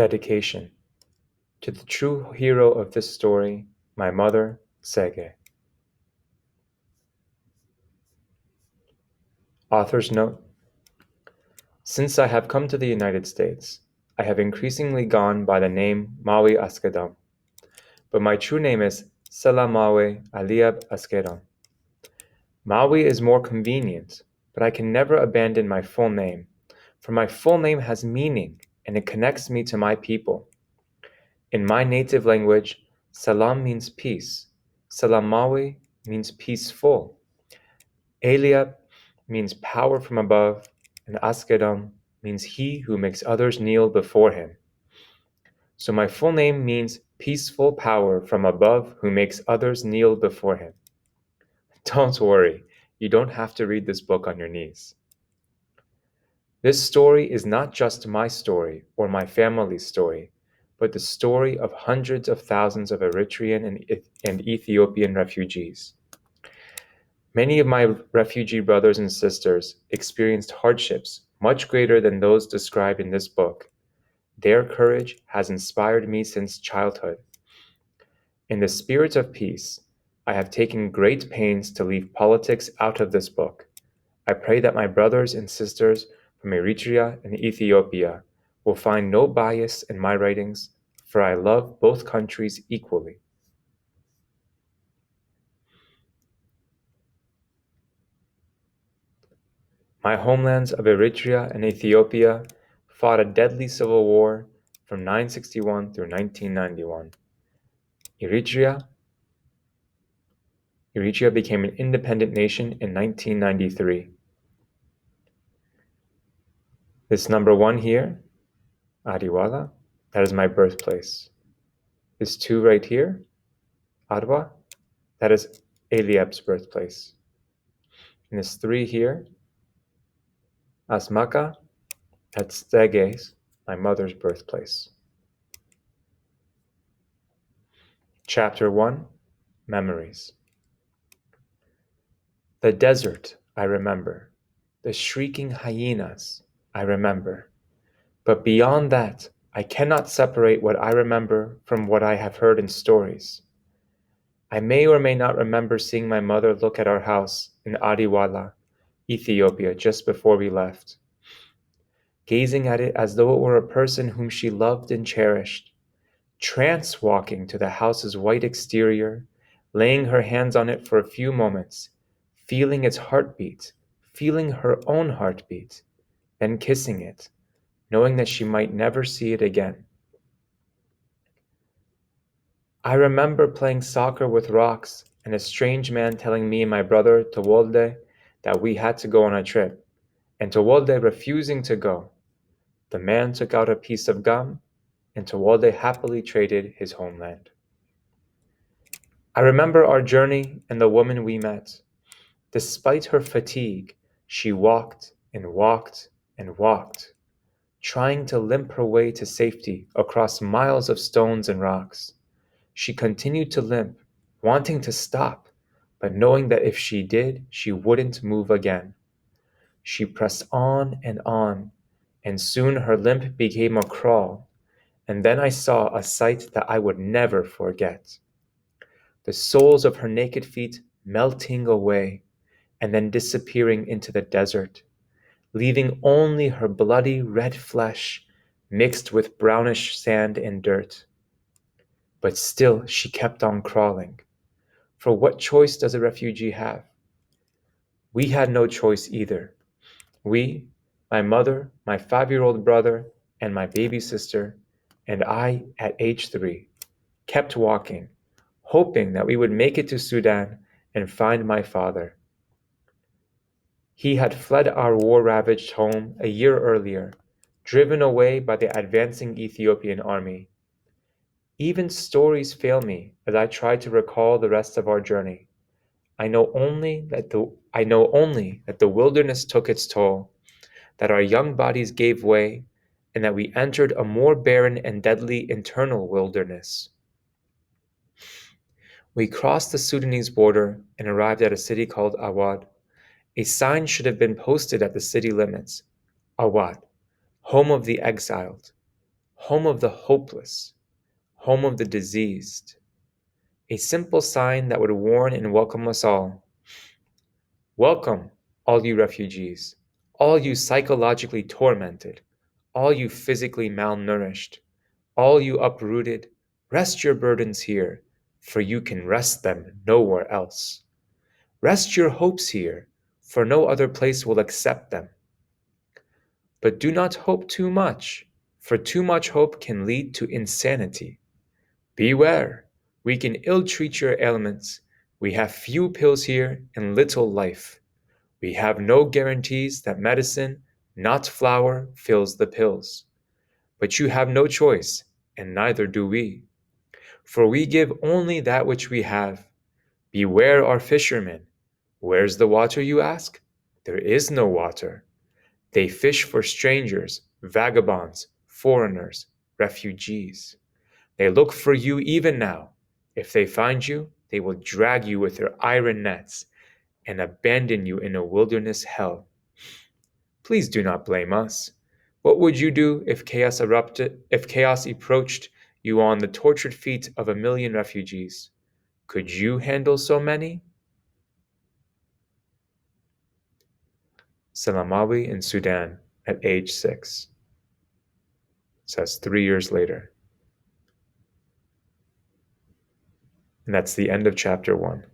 Dedication to the true hero of this story, my mother, Sege. Author's note: since I have come to the United States, I have increasingly gone by the name Maui Askedam, but my true name is Selamawe Aliab Askedam. Maui is more convenient, but I can never abandon my full name, for my full name has meaning and it connects me to my people. In my native language, Salam means peace, Salamawe means peaceful, Eliab means power from above, and Askedam means he who makes others kneel before him. So my full name means peaceful power from above who makes others kneel before him. Don't worry, you don't have to read this book on your knees. This story is not just my story or my family's story, but the story of hundreds of thousands of Eritrean and Ethiopian refugees. Many of my refugee brothers and sisters experienced hardships much greater than those described in this book. Their courage has inspired me since childhood. In the spirit of peace, I have taken great pains to leave politics out of this book. I pray that my brothers and sisters from Eritrea and Ethiopia will find no bias in my writings, for I love both countries equally. My homelands of Eritrea and Ethiopia fought a deadly civil war from 961 through 1991. Eritrea became an independent nation in 1993. This number 1 here, Adiwala, that is my birthplace. This 2 right here, Adwa, that is Eliab's birthplace. And this 3 here, Asmaka, that's Stege's, my mother's birthplace. Chapter 1, Memories. The desert, I remember. The shrieking hyenas, I remember. But beyond that, I cannot separate what I remember from what I have heard in stories. I may or may not remember seeing my mother look at our house in Adiwala, Ethiopia, just before we left, gazing at it as though it were a person whom she loved and cherished, trance-walking to the house's white exterior, laying her hands on it for a few moments, feeling its heartbeat, feeling her own heartbeat, then kissing it, knowing that she might never see it again. I remember playing soccer with rocks and a strange man telling me and my brother Tewolde that we had to go on a trip, and Tewolde refusing to go. The man took out a piece of gum, and Tewolde happily traded his homeland. I remember our journey and the woman we met. Despite her fatigue, she walked and walked and walked, trying to limp her way to safety across miles of stones and rocks. She continued to limp, wanting to stop, but knowing that if she did, she wouldn't move again. She pressed on, and soon her limp became a crawl, and then I saw a sight that I would never forget. The soles of her naked feet melting away, and then disappearing into the desert, leaving only her bloody red flesh mixed with brownish sand and dirt. But still she kept on crawling. For what choice does a refugee have? We had no choice either. We, my mother, my 5-year-old brother, and my baby sister, and I at age 3, kept walking, hoping that we would make it to Sudan and find my father. He had fled our war-ravaged home a year earlier, driven away by the advancing Ethiopian army. Even stories fail me as I try to recall the rest of our journey. I know only that the wilderness took its toll, that our young bodies gave way, and that we entered a more barren and deadly internal wilderness. We crossed the Sudanese border and arrived at a city called Awad. A sign should have been posted at the city limits. Awad, home of the exiled, home of the hopeless, home of the diseased. A simple sign that would warn and welcome us all. Welcome, all you refugees, all you psychologically tormented, all you physically malnourished, all you uprooted, rest your burdens here, for you can rest them nowhere else. Rest your hopes here, for no other place will accept them. But do not hope too much, for too much hope can lead to insanity. Beware, we can ill treat your ailments. We have few pills here and little life. We have no guarantees that medicine, not flour, fills the pills. But you have no choice, and neither do we. For we give only that which we have. Beware our fishermen. Where's the water, you ask? There is no water. They fish for strangers, vagabonds, foreigners, refugees. They look for you even now. If they find you, they will drag you with their iron nets and abandon you in a wilderness hell. Please do not blame us. What would you do if chaos approached you on the tortured feet of 1,000,000 refugees? Could you handle so many? Salamawi in Sudan at age 6. Says 3 years later. And that's the end of chapter 1.